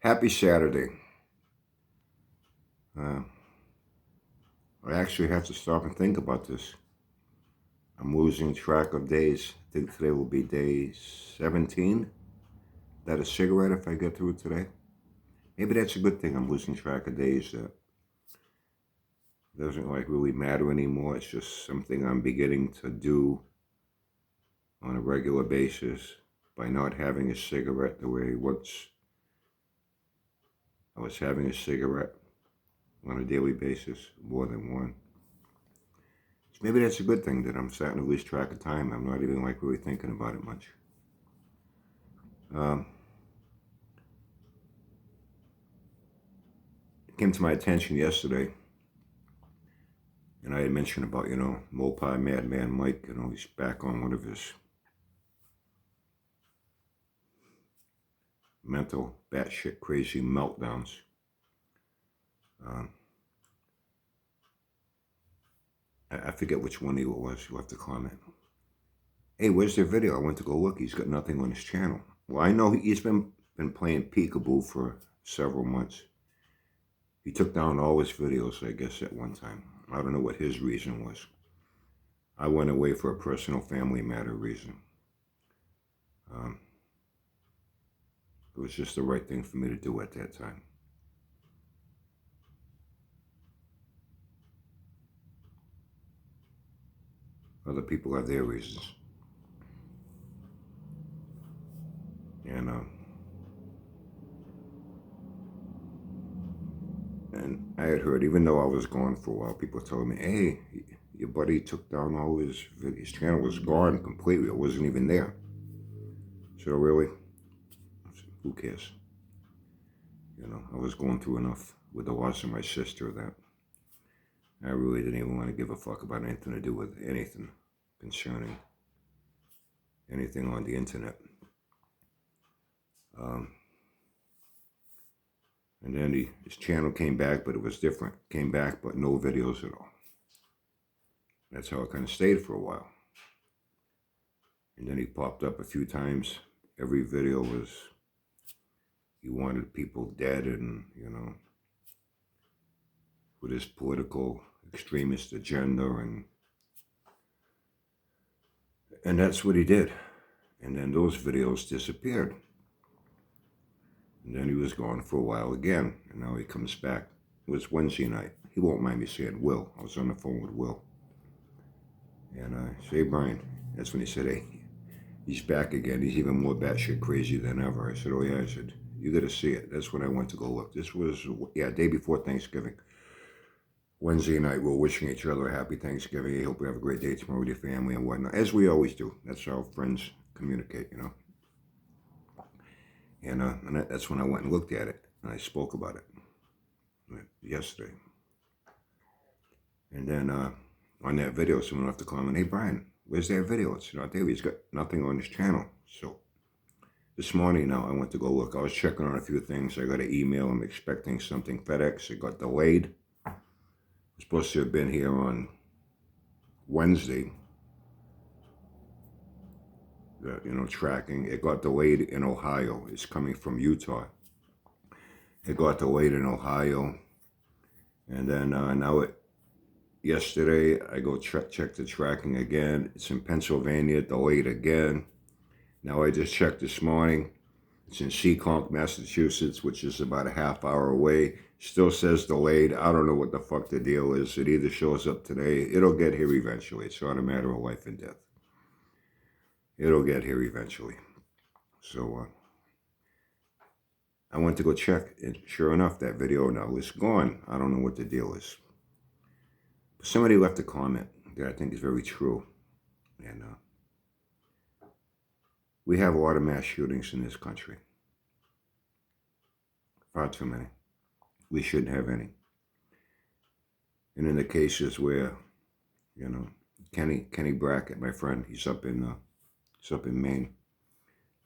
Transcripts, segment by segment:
Happy Saturday. I actually have to stop and think about this. I'm losing track of days. I think today will be day 17. That a cigarette if I get through today? Maybe that's a good thing. I'm losing track of days. That doesn't really matter anymore. It's just something I'm beginning to do on a regular basis by not having a cigarette the way once I was having a cigarette on a daily basis, more than one. So maybe that's a good thing that I'm starting to lose track of time. I'm not even really thinking about it much. It came to my attention yesterday, and I had mentioned about, Mopai Madman Mike, he's back on one of his mental batshit crazy meltdowns. I forget which one it was. You'll have to comment. Hey, where's their video? I went to go look. He's got nothing on his channel. Well, I know he's been playing peekaboo for several months. He took down all his videos, I guess, at one time. I don't know what his reason was. I went away for a personal family matter reason. It was just the right thing for me to do at that time. Other people have their reasons. And I had heard, even though I was gone for a while, people told me, hey, your buddy took down all his channel was gone completely. It wasn't even there. So really, who cares? I was going through enough with the loss of my sister that I really didn't even want to give a fuck about anything to do with anything concerning anything on the internet. And then his channel came back, but it was different. Came back, but no videos at all. That's how it kind of stayed for a while. And then he popped up a few times. Every video was, he wanted people dead and, with his political extremist agenda, and that's what he did. And then those videos disappeared. And then he was gone for a while again, and now he comes back. It was Wednesday night. He won't mind me saying Will. I was on the phone with Will. And I said, hey, Brian. That's when he said, hey, he's back again. He's even more batshit crazy than ever. I said, oh, yeah. I said, you got to see it. That's when I went to go look. This was, day before Thanksgiving. Wednesday night, we're wishing each other a happy Thanksgiving. I hope you have a great day tomorrow with your family and whatnot, as we always do. That's how friends communicate, And that's when I went and looked at it, and I spoke about it yesterday. And then on that video, someone left a comment, hey, Brian, where's that video? It's not there. He's got nothing on his channel. So this morning now, I went to go look. I was checking on a few things. I got an email. I'm expecting something FedEx. It got delayed. It was supposed to have been here on Wednesday. Tracking. It got delayed in Ohio. It's coming from Utah. It got delayed in Ohio. And then yesterday, I go check the tracking again. It's in Pennsylvania, delayed again. Now I just checked this morning. It's in Seekonk, Massachusetts, which is about a half hour away. Still says delayed. I don't know what the fuck the deal is. It either shows up today. It'll get here eventually. It's not a matter of life and death. It'll get here eventually. So I went to go check, and sure enough, that video now is gone. I don't know what the deal is. But somebody left a comment that I think is very true. And we have a lot of mass shootings in this country. Far too many. We shouldn't have any. And in the cases where, Kenny Brackett, my friend, he's up in Maine.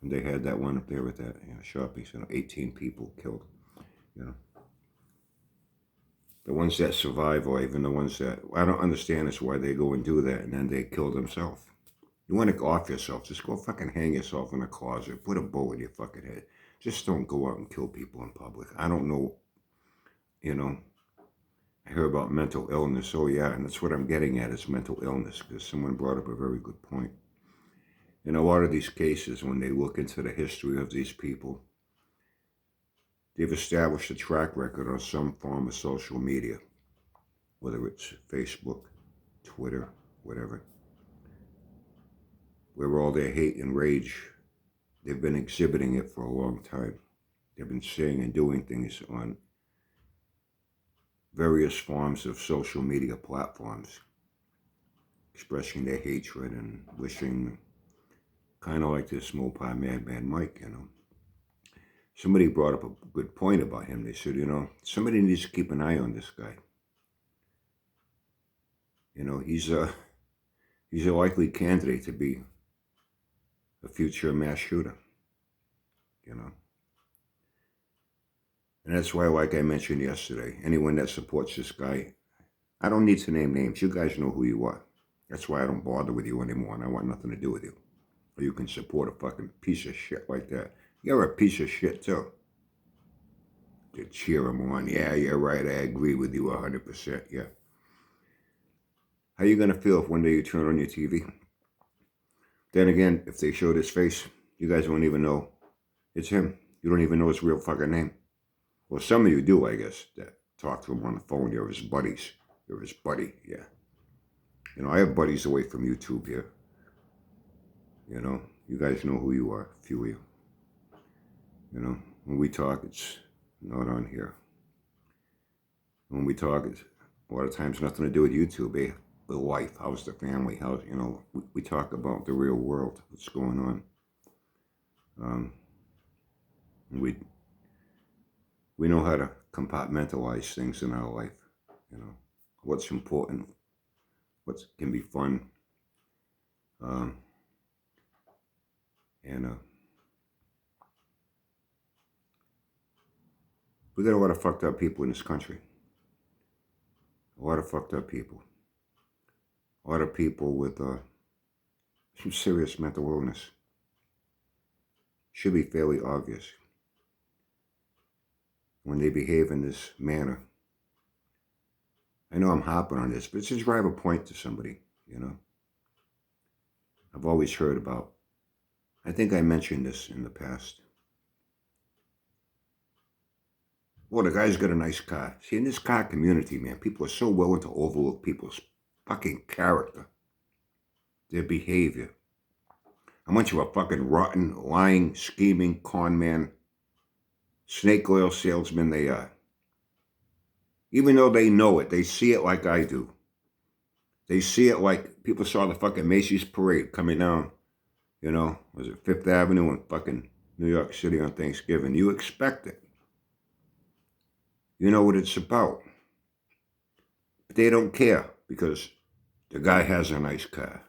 And they had that one up there with that shopping center, 18 people killed. The ones that survive, or even the ones that, I don't understand is why they go and do that and then they kill themselves. You want to off yourself, just go fucking hang yourself in a closet, put a bullet in your fucking head. just don't go out and kill people in public. I don't know, you know, I hear about mental illness. Oh, yeah, and that's what I'm getting at is mental illness, because someone brought up a very good point. In a lot of these cases, when they look into the history of these people, they've established a track record on some form of social media, whether it's Facebook, Twitter, whatever, where all their hate and rage, they've been exhibiting it for a long time. They've been saying and doing things on various forms of social media platforms, expressing their hatred and wishing, kind of like this Mopar Madman Mike, Somebody brought up a good point about him. They said, somebody needs to keep an eye on this guy. He's a likely candidate to be a future mass shooter, And that's why, like I mentioned yesterday, anyone that supports this guy, I don't need to name names. You guys know who you are. That's why I don't bother with you anymore, and I want nothing to do with you. Or you can support a fucking piece of shit like that. You're a piece of shit, too. To cheer him on. Yeah, you're right. I agree with you 100%. Yeah. How you going to feel if one day you turn on your TV? Then again, if they showed his face, you guys won't even know it's him. You don't even know his real fucking name. Well, some of you do, I guess, that talk to him on the phone. You're his buddies. You're his buddy, yeah. I have buddies away from YouTube here. You guys know who you are, a few of you. When we talk, it's not on here. When we talk, it's a lot of times nothing to do with YouTube, eh? The life, how's the family, how's, we talk about the real world, what's going on. We know how to compartmentalize things in our life, what's important, what can be fun. We got a lot of fucked up people in this country. A lot of fucked up people. A lot of people with some serious mental illness. Should be fairly obvious when they behave in this manner. I know I'm hopping on this, but it's to drive a point to somebody, I've always heard about, I think I mentioned this in the past. Well, the guy's got a nice car. See, in this car community, man, people are so willing to overlook people's fucking character, their behavior. How much of a fucking rotten, lying, scheming, con man, snake oil salesman they are. Even though they know it, they see it like I do. They see it like people saw the fucking Macy's parade coming down, was it 5th Avenue in fucking New York City on Thanksgiving. You expect it. You know what it's about. But they don't care because the guy has a nice car.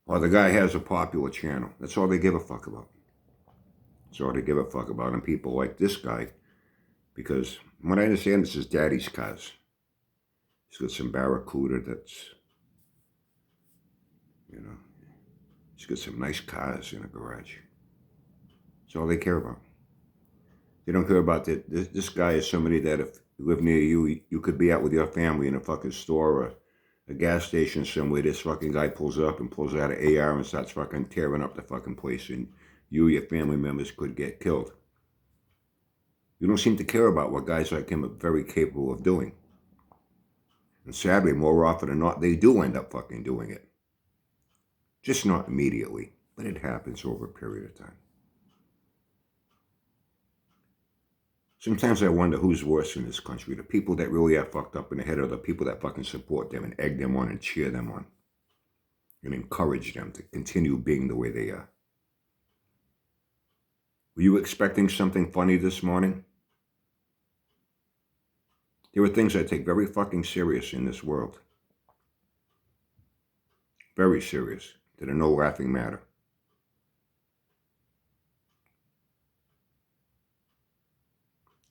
Or the guy has a popular channel. That's all they give a fuck about. That's all they give a fuck about. And people like this guy, because from what I understand, it's his daddy's cars. He's got some Barracuda that's, he's got some nice cars in a garage. That's all they care about. They don't care about that. This guy is somebody that if you live near you, you could be out with your family in a fucking store or a gas station somewhere. This fucking guy pulls up and pulls out an AR and starts fucking tearing up the fucking place, and you, your family members could get killed. You don't seem to care about what guys like him are very capable of doing. And sadly, more often than not, they do end up fucking doing it. Just not immediately, but it happens over a period of time. Sometimes I wonder who's worse in this country, the people that really are fucked up in the head or the people that fucking support them and egg them on and cheer them on and encourage them to continue being the way they are. Were you expecting something funny this morning? There are things I take very fucking serious in this world. Very serious. That are no laughing matter.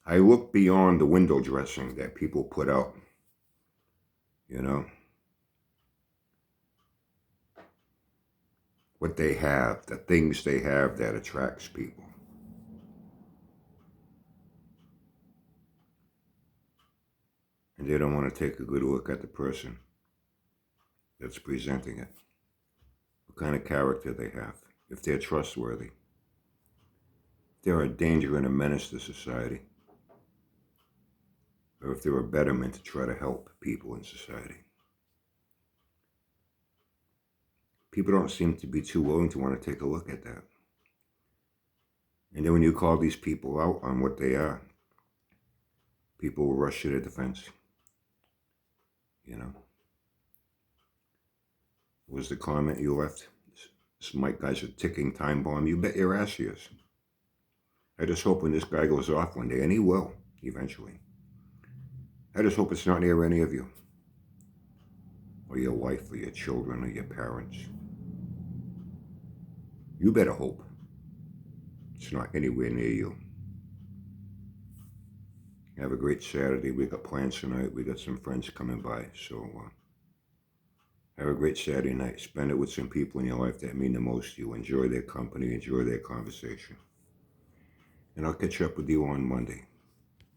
I look beyond the window dressing that people put out, what they have, the things they have that attracts people. And they don't want to take a good look at the person that's presenting it, what kind of character they have, if they're trustworthy, if they're a danger and a menace to society, or if they're a betterment to try to help people in society. People don't seem to be too willing to want to take a look at that. And then when you call these people out on what they are, people will rush to their defense. You know? What was the comment you left? This Mike guy's a ticking time bomb. You bet your ass he is. I just hope when this guy goes off one day, and he will, eventually, I just hope it's not near any of you, or your wife, or your children, or your parents. You better hope it's not anywhere near you. Have a great Saturday. We got plans tonight. We got some friends coming by, so have a great Saturday night. Spend it with some people in your life that mean the most to you. Enjoy their company. Enjoy their conversation. And I'll catch up with you on Monday.